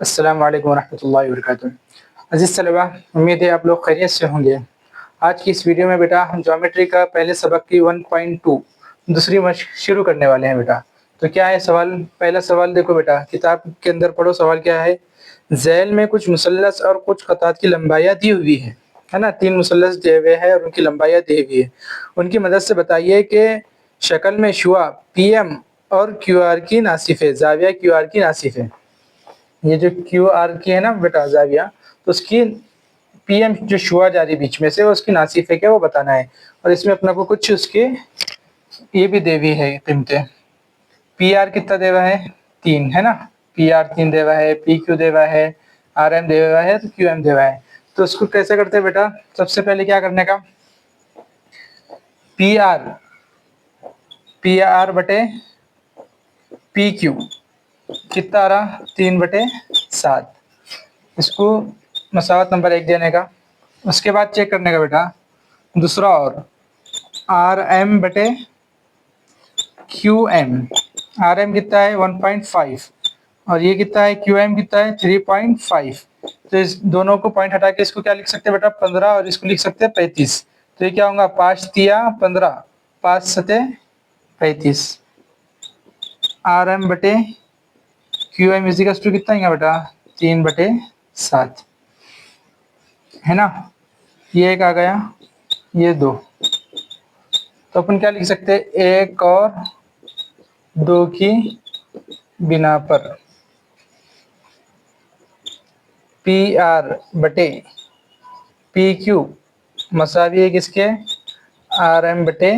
अस्सलाम वालेकुम रहमतुल्लाहि व बरकातुहू। अज़ीज़ तलबा, उम्मीद है आप लोग खैरियत से होंगे। आज की इस वीडियो में बेटा हम ज्योमेट्री का पहले सबक की 1.2 दूसरी मश्क शुरू करने वाले हैं बेटा। तो क्या है सवाल, पहला सवाल देखो बेटा, किताब के अंदर पढ़ो। सवाल क्या है, ज़ैल में कुछ मुसल्लस और कुछ क़तात की लंबाइयाँ दी हुई है ना। 3 मुसल्लस दिए हुए हैं और उनकी लंबाइयाँ दी हुई है। उनकी मदद से बताइए कि शक्ल में शुआ पीएम और क्यूआर की नासिफ है, ज़ाविया क्यूआर की नासिफ है। ये जो क्यू आर की है ना बेटा ज़ाविया, तो उसकी पीएम जो शुआ जा रही बीच में से, वो उसकी नासिफ है क्या, वो बताना है। और इसमें अपना को कुछ उसके ये भी दे हुई है कीमतें। पी आर कितना दे हुआ है, 3 है ना। पी आर 3 दे हुआ है, पी क्यू दे हुआ है, आर एम दे हुआ है, तो क्यू एम दे हुआ है। तो उसको कैसे करते हैं बेटा, सबसे पहले क्या करने का, पी आर बटे पी क्यू कितना आ रहा, 3/7। इसको मसावत नंबर 1 देने का। उसके बाद चेक करने का बेटा दूसरा, और आर एम बटे क्यू एम। आर एम कितना है 1.5 और ये कितना है क्यू एम कितना है 3.5। तो इस दोनों को पॉइंट हटा के इसको क्या लिख सकते हैं बेटा 15, और इसको लिख सकते हैं 35। तो ये क्या होगा, 5 तिया 15, 5 सते 35। आर एम बटे क्यू एम इजिकल्स टू कितना आएगा बेटा 3/7, है ना। ये एक आ गया, ये 2। तो अपन क्या लिख सकते हैं, 1 और 2 की बिना पर पी आर बटे पी क्यू मसावी है किसके, आर एम बटे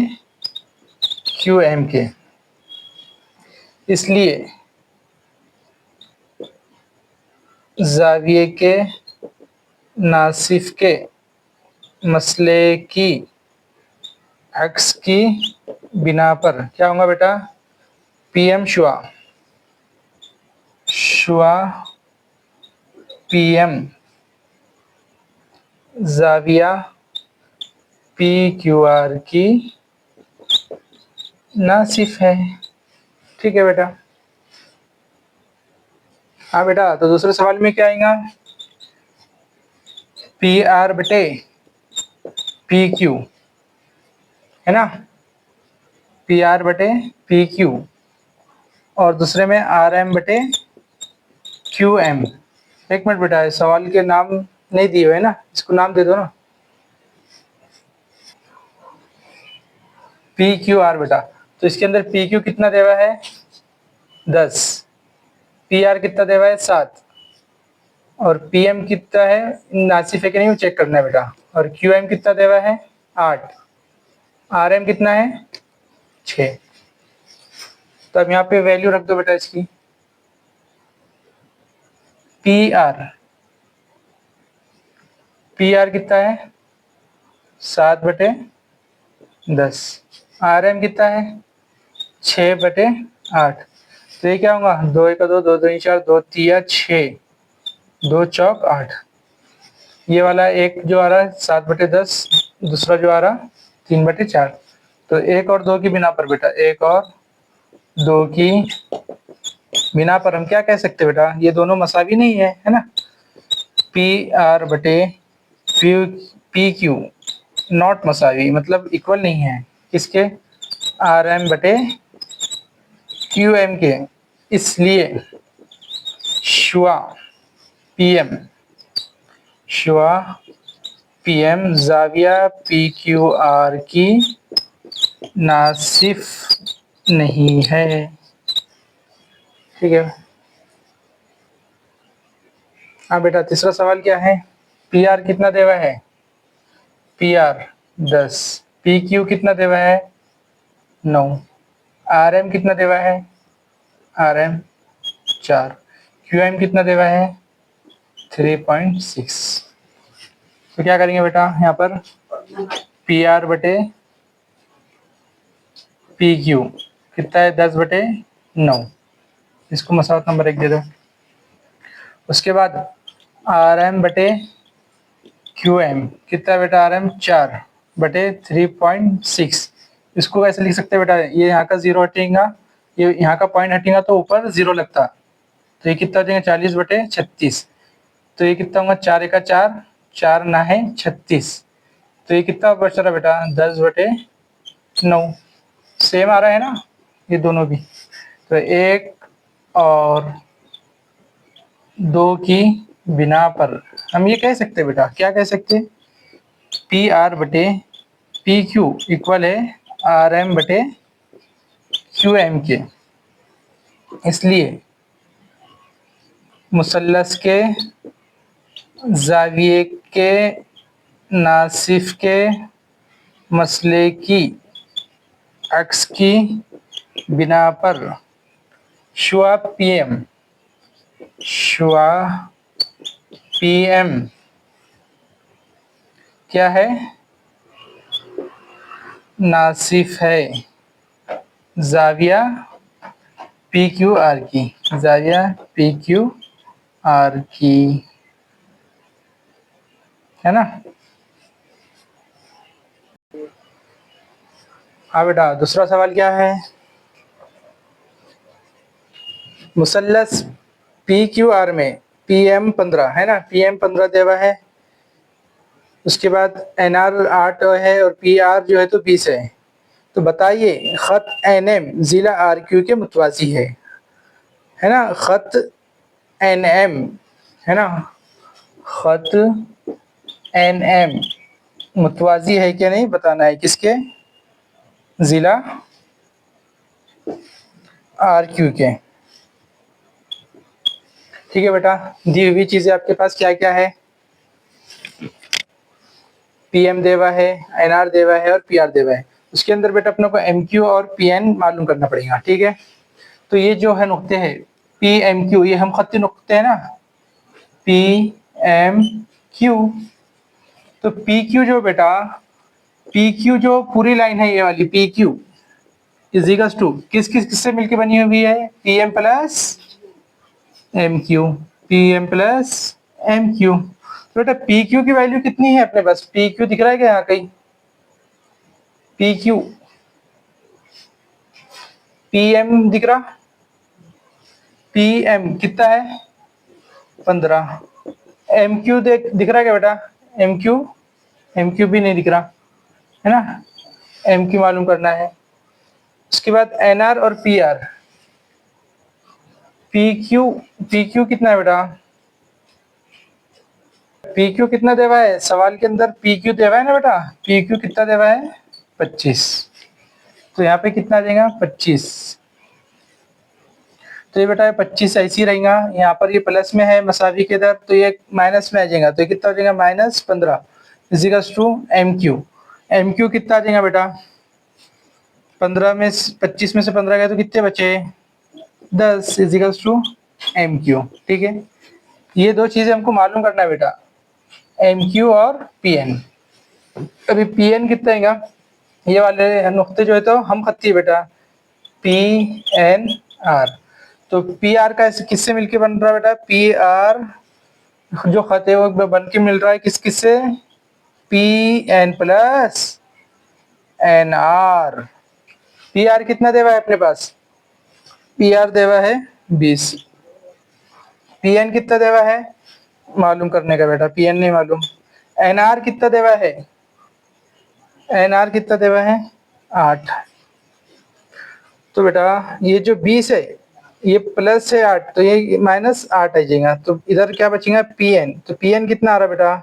क्यू एम के। इसलिए जाविये के नासिफ के मसले की अक्स की बिना पर क्या होगा बेटा, पीएम शुआ पीएम जाविया पी क्यू आर की नासिफ है। ठीक है बेटा। हाँ बेटा, तो दूसरे सवाल में क्या आएगा, पी आर बटे पी क्यू, है ना। पी आर बटे पी क्यू और दूसरे में आर एम बटे क्यू एम। एक मिनट बेटा, सवाल के नाम नहीं दिए हुए ना, इसको नाम दे दो ना, पी क्यू आर बेटा। तो इसके अंदर पी क्यू कितना दे हुआ है 10, पी आर कितना दे हुआ है 7, और पी एम कितना है नासिफ है कि नहीं वो चेक करना है बेटा। और क्यू एम कितना दे हुआ है 8, आर एम कितना है 6। तो अब यहाँ पे वैल्यू रख दो बेटा इसकी। पी आर कितना है 7/10, आर एम कितना है 6/8। तो ये क्या होगा, 2 1 2, 2 2 4, 2 3 6, 2 चौक 8। ये वाला एक जो आ रहा है 7/10, दूसरा जो आ रहा 3/4। तो 1 और 2 की बिना पर बेटा, 1 और 2 की बिना पर हम क्या कह सकते हैं बेटा, ये दोनों मसावी नहीं है ना। पी आर बटे पी क्यू नॉट मसावी, मतलब इक्वल नहीं है किसके, आर एम बटे क्यू एम के। इसलिए शुआ पीएम जाविया पी क्यू आर की नासिफ नहीं है। ठीक है। हाँ बेटा, तीसरा सवाल क्या है, पी आर कितना दे हुआ है, पी आर 10, पी क्यू कितना दे हुआ है 9, आर एम कितना दे हुआ है, आर एम 4, क्यू एम कितना दे हुआ है 3.6। तो क्या करेंगे बेटा, यहाँ पर पी आर बटे पी क्यू कितना है 10/9, इसको मसावत नंबर 1 दे दो। उसके बाद आर एम बटे क्यू एम कितना है बेटा, आर एम 4/3.6। इसको कैसे लिख सकते हैं बेटा, ये यहाँ का 0 हटेगा, ये यहाँ का पॉइंट हटेगा तो ऊपर 0 लगता, तो ये कितना हो जाएगा 40/36। तो ये कितना होगा 4 एका 4, 4 ना है 36। तो ये कितना बच रहा बेटा 10/9। सेम आ रहा है ना ये दोनों भी। तो 1 और 2 की बिना पर हम ये कह सकते हैं बेटा, क्या कह सकते हैं, पी आर बटे पी क्यू इक्वल है आर एम बटे क्यू एम के। इसलिए मुसल्लस के जाविये के नासिफ के मसले की अक्स की बिना पर शुआ पीएम क्या है, नासिफ है जाविया पी क्यू आर की, जाविया पी क्यू आर की, है ना। हाँ बेटा, दूसरा सवाल क्या है, मुसल्लस पी क्यू आर में पी एम 15 है ना, पी एम 15 देवा है, उसके बाद एन आर 8 है और पी आर जो है तो 20 है। तो बताइए खत एन एम जिला आर क्यू के मुतवाजी है ना, खत एन एम है ना, खत एन एम मुतवाजी है क्या नहीं बताना है, किसके, जिला आर क्यू के। ठीक है बेटा, दी हुई चीजें आपके पास क्या क्या है, पीएम देवा है, एनआर देवा है और पीआर देवा है। उसके अंदर बेटा अपने को एमक्यू और पीएन मालूम करना पड़ेगा। ठीक है, तो ये जो है नुक्ते हैं पी एम क्यू, ये हम खत्ती नुक्ते हैं ना, पी एम क्यू। तो पी क्यू जो बेटा, पी क्यू जो पूरी लाइन है ये वाली पी क्यू इजिकल्स टू किस किस किससे मिलकर बनी हुई है, P M plus M Q, P M plus M Q. तो बेटा पी क्यू की वैल्यू कितनी है अपने पास, पी क्यू दिख रहा है क्या यहाँ कहीं, पी क्यू, पी एम दिख रहा, पी एम कितना है 15, एम क्यू दिख रहा है क्या बेटा, एम क्यू, एम क्यू भी नहीं दिख रहा है ना, एम क्यू मालूम करना है। उसके बाद एन आर और पी आर, पी क्यू कितना है बेटा, पी क्यू कितना देवा है सवाल के अंदर, पी क्यू देवा है ना बेटा, पी क्यू कितना देवा है 25। तो यहाँ पे कितना आ जाएगा 25। तो ये बेटा 25 ऐसे ही रहेगा, यहाँ पर ये प्लस में है मसावी के इधर, तो ये माइनस में आ जाएगा, तो ये कितना हो जाएगा -15 equals to M Q. M Q कितना आ जाएगा बेटा, 15 में 25 में से 15 गया तो कितने बचे 10 इजिकल्स टू एम क्यू। ठीक है, ये दो चीजें हमको मालूम करना है बेटा, एम क्यू और पी एन। अभी पी एन कितना आएगा, ये वाले नुक्ते जो है तो हम खत्ती है बेटा, पी एन आर। तो पी आर का किससे मिलके बन रहा है बेटा, पी आर जो खत है वो बन के मिल रहा है किस किस से, P N plus N R. P R कितना देवा है अपने पास, पी आर देवा है 20, पी एन कितना देवा है मालूम करने का बेटा, पी एन नहीं मालूम। एन आर कितना देवा है, एन आर कितना देवा है 8। तो बेटा ये जो 20 है ये प्लस है 8, तो ये -8 आ जाएगा, तो इधर क्या बचेगा पी एन। तो पी एन कितना आ रहा बेटा,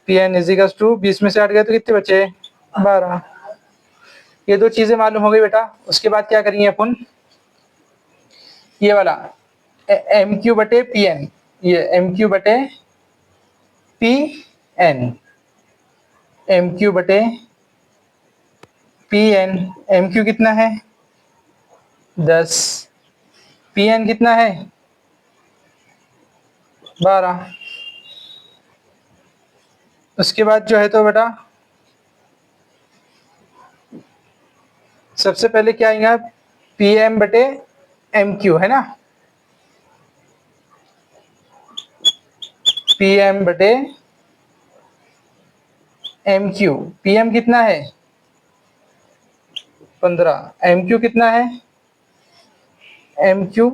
पी एन इजिकल्स टू 20 में से 8 गए तो कितने बचे 12। ये दो चीजें मालूम हो गई बेटा। उसके बाद क्या करेंगे अपन, ये वाला एम क्यू बटे पी एन, ये एम क्यू बटे पी एन, एम क्यू बटे पी एन, एम क्यू कितना है 10, पी एन कितना है 12। उसके बाद जो है तो बेटा सबसे पहले क्या आएगा, पी एम बटे एम क्यू है ना, पी एम बटे एम क्यू। पी एम कितना है 15, एम क्यू कितना है, एम क्यू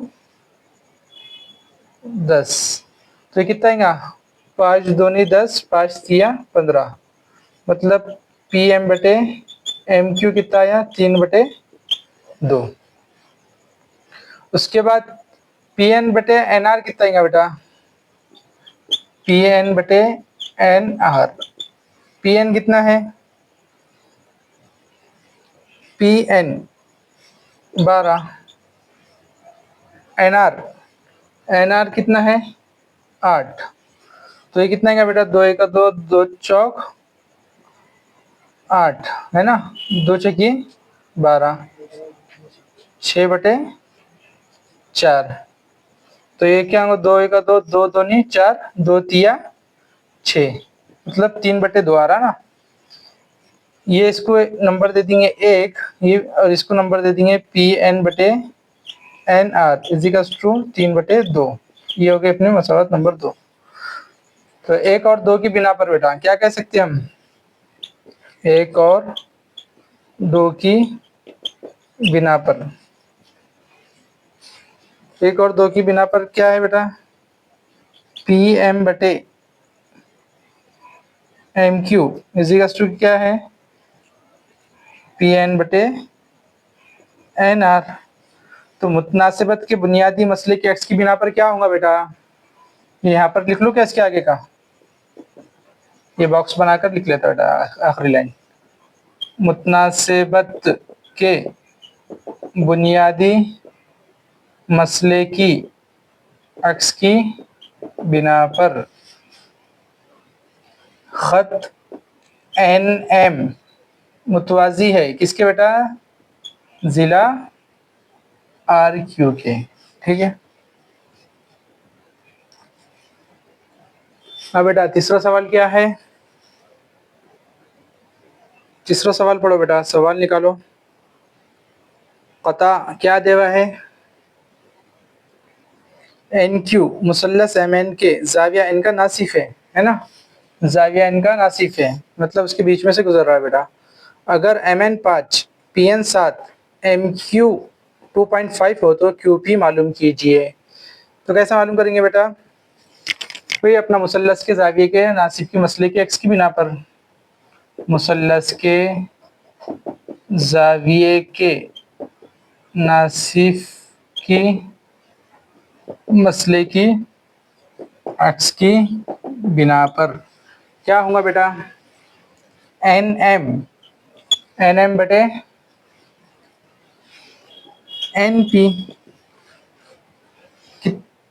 10। तो ये कितना आएगा, 5 दूनी 10, 5 तिया 15, मतलब पी एम बटे एम क्यू कितना आया, 3/2। उसके बाद पी एन बटे एन आर कितना आएगा बेटा, पी एन बटे एन आर। पी एन कितना है, P N 12, N R, N R कितना है 8। तो ये कितना आएगा बेटा, 2 1 2, 2 चौक 8 है ना, 2 छकी 12, 6/4। तो ये क्या होगा, 2 1 2, 2 दूनी 4, 2 तिया 6, मतलब 3/2 आ रहा ना। ये इसको नंबर दे देंगे 1, ये और इसको नंबर दे देंगे पी एन बटे एन आर इजिकल्स टू 3/2। ये हो गए अपने मसौलत नंबर 2। तो 1 और 2 की बिना पर बेटा क्या कह सकते हैं हम, 1 और 2 की बिना पर, 1 और 2 की बिना पर क्या है बेटा, पी एम बटे एम क्यू इजिकल्स टू क्या है, पी एन बटे एन आर। तो मुतनासिबत के बुनियादी मसले के एक्स की बिना पर क्या होगा बेटा, यहाँ पर लिख लो क्या इसके आगे का, ये बॉक्स बनाकर लिख लेता बेटा आखिरी लाइन, मुतनासिबत के बुनियादी मसले की एक्स की बिना पर खत एन एम मुतवाजी है किसके बेटा, जिला आर क्यू के। ठीक है, अब बेटा तीसरा सवाल क्या है, तीसरा सवाल पढ़ो बेटा, सवाल निकालो। पता क्या देवा है, एन क्यू मुसल्लस एम एन के जाविया इनका नासिफ है ना, जाविया इनका नासिफ है, मतलब उसके बीच में से गुजर रहा है बेटा। अगर M N 5, P N 7, M Q 2.5 हो तो क्यू पी मालूम कीजिए। तो कैसे मालूम करेंगे बेटा, वही अपना मुसल्लस के जाविये के नासिफ के मसले के एक्स की बिना पर, मुसल्लस के जाविये के नासिफ की मसले की एक्स की बिना पर क्या होगा बेटा, एन एम बटे एन पी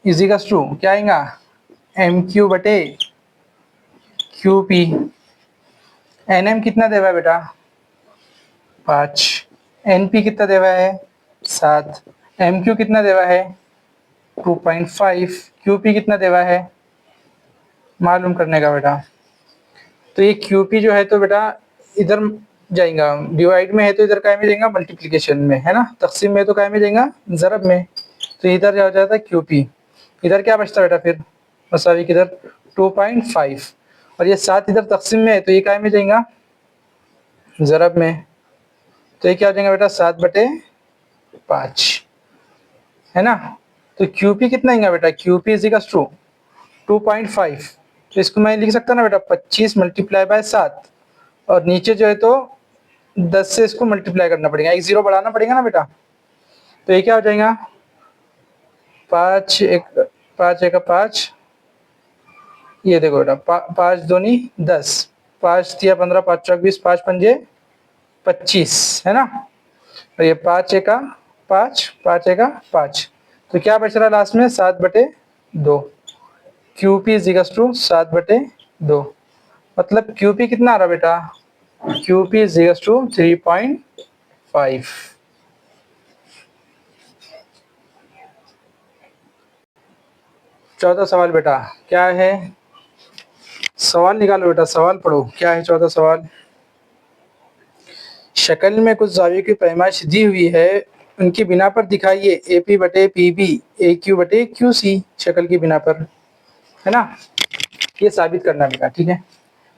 इजिकल्स टू क्या आएगा, एम क्यू बटे क्यू पी। एन एम कितना देवा है बेटा 5, एन पी कितना देवा है 7, एम क्यू कितना देवा है 2.5, क्यू पी कितना देवा है मालूम करने का बेटा। तो ये क्यू पी जो है तो बेटा इधर जाएगा, डिवाइड में है तो इधर काय में जाएगा, मल्टीप्लिकेशन में है ना, तकसीम में तो काय में जाएगा, ज़रब में। तो इधर हो जाता है क्यू पी, इधर क्या बचता बेटा फिर मसावी किधर 2.5, और ये 7 इधर तकसीम में है तो ये काय में जाएगा, ज़रब में। तो ये क्या हो जाएगा बेटा 7/5 है ना। तो क्यू पी कितना आएगा बेटा, क्यू पी इजिकल्स टू 2.5, तो इसको मैं लिख सकता ना बेटा 25 × 7, और नीचे जो है तो 10 से इसको मल्टीप्लाई करना पड़ेगा, एक 0 बढ़ाना पड़ेगा ना बेटा। तो ये क्या हो जाएगा 5 1 5, ये देखो बेटा 5 दूनी 10, 5 तिया 15, 5 चौक 20, 5 पंजे 25 है ना, और ये 5 1 5, 5 1 5, तो क्या बच रहा लास्ट में 7/2। क्यू पी इजिकल्स टू 7/2, मतलब क्यू पी कितना आ रहा बेटा, क्यू पी इजिकल्स टू 3.5। चौथा सवाल बेटा क्या है, सवाल निकालो बेटा, सवाल पढ़ो क्या है चौथा सवाल। शक्ल में कुछ जाविये की पैमाइश दी हुई है, उनकी बिना पर दिखाइए ए पी बटे पी बी ए क्यू बटे क्यू सी, शक्ल की बिना पर है ना, ये साबित करना बेटा। ठीक है,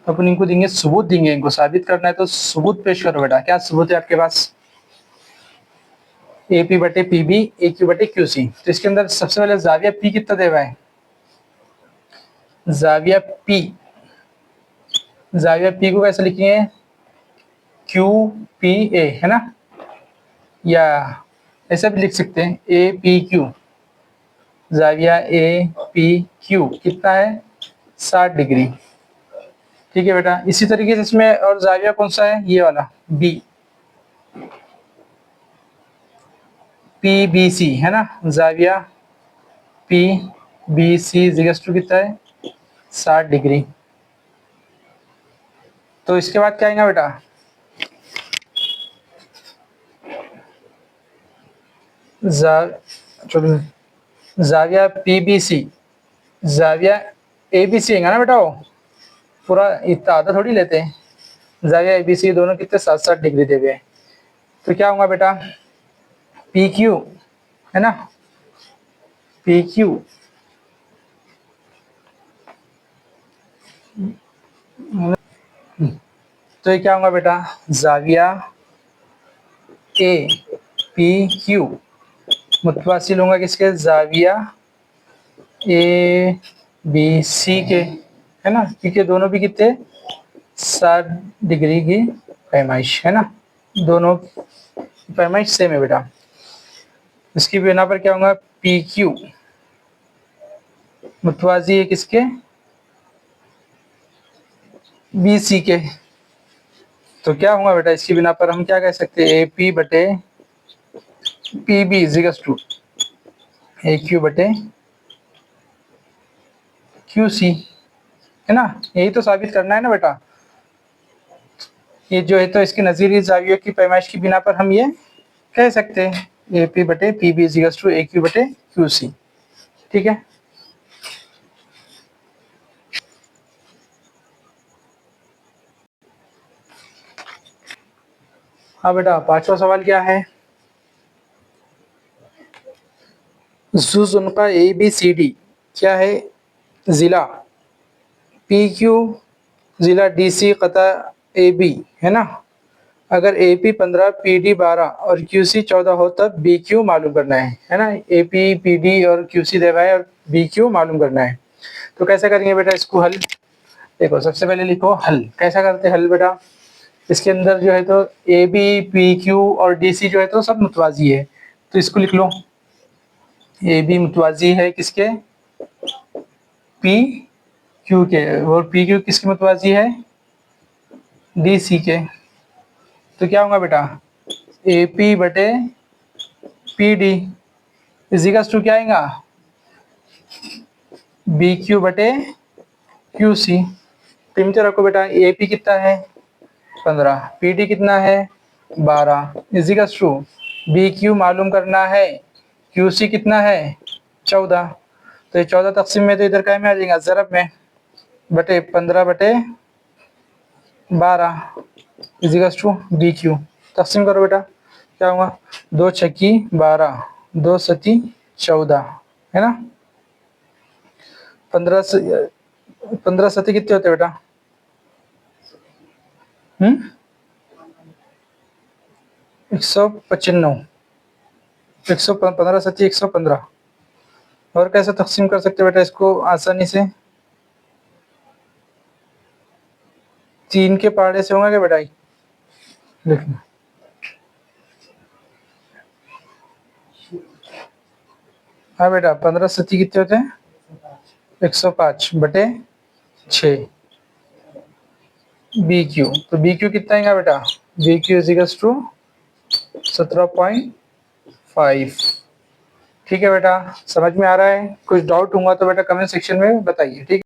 अपन इनको देंगे सबूत, देंगे इनको साबित करना है तो सबूत पेश करो बेटा। क्या सबूत है आपके पास, ए पी बटे पी बी ए क्यू बटे क्यू सी। तो इसके अंदर सबसे पहले जाविया पी कितना दे हुआ है जाविया पी, जाविया पी को कैसे लिखेंगे, क्यू पी ए, है ना, या ऐसा भी लिख सकते हैं ए पी क्यू। जाविया ए पी क्यू कितना है, 60 डिग्री। ठीक है बेटा, इसी तरीके से इसमें और जाविया कौन सा है, ये वाला बी, पी बी सी, है ना, जाविया पी बी सी टू कितना है, 60 डिग्री। तो इसके बाद क्या आएगा बेटा, चलो जाविया पी बी सी, जाविया ए बी सी है ना बेटा, वो पूरा इतना आधा थोड़ी लेते हैं, जाविया ए बी सी दोनों कितने 60 डिग्री दे हुए हैं। तो क्या होगा बेटा, पी क्यू, है ना, पी क्यू तो ये क्या होगा बेटा, जाविया ए पी क्यू मुतवासिल होगा किसके, जाविया ए बी सी के, है ना, क्योंकि दोनों भी कितने 60 डिग्री की पैमाइश, है ना, दोनों पैमाइश सेम है बेटा। इसकी बिना पर क्या होगा, पी क्यू मुतवाजी है किसके, बी सी के। तो क्या होगा बेटा, इसकी बिना पर हम क्या कह सकते हैं, ए पी बटे P B equals to A Q बटे क्यू सी, है ना, यही तो साबित करना है ना बेटा। ये जो है तो इसके नज़ीरी जावियों की पैमाइश की बिना पर हम ये कह सकते हैं ए पी बटे P B equals to A Q बटे क्यू सी। ठीक है, हाँ बेटा, पांचवा सवाल क्या है, उनका ए बी सी डी क्या है, जिला पी क्यू, जिला डी सी कता ए बी, है ना, अगर ए पी 15 पी डी 12 और क्यू सी 14 हो तब बी क्यू मालूम करना है ना, ए पी पी डी और क्यू सी देवा है और बी क्यू मालूम करना है। तो कैसे करेंगे बेटा इसको हल, देखो सबसे पहले लिखो हल, कैसा करते हैं हल बेटा, इसके अंदर जो है तो ए बी पी क्यू और डी सी जो है तो सब मुतवाजी है, तो इसको लिख लो, ए बी मुतवाजी है किसके, पी क्यू के, और पी क्यू किसके मुतवाजी है, डी सी के। तो क्या होगा बेटा, ए पी बटे पी डी इजिकल्स टू क्या आएगा, बी क्यू बटे क्यू सी। कीमते रखो बेटा, ए पी कितना है 15, पी डी कितना है 12, इजिकल्स टू बी क्यू मालूम करना है, क्यू सी कितना है 14। तो ये 14 तकसीम में तो इधर क्या में आ जाएगा, ज़रब में, बटे 15 बटे 12 इजिकल्स टू बी क्यू। तकसीम करो बेटा, क्या होगा, 2 छक्की 12, 2 सती 14, है ना, 15 सती कितने होते हैं बेटा, 195, 115 सती 115। और कैसे तकसीम कर सकते हैं बेटा इसको आसानी से, 3 के पहाड़े से होंगे क्या बेटा, देखना, हाँ बेटा 15 सती कितने होते हैं, 105 बटे 6 बी क्यू। तो बी क्यू कितना आएगा बेटा, बी क्यू इजिकल्स टू 17.5। ठीक है बेटा, समझ में आ रहा है, कुछ डाउट होगा तो बेटा कमेंट सेक्शन में बताइए। ठीक है।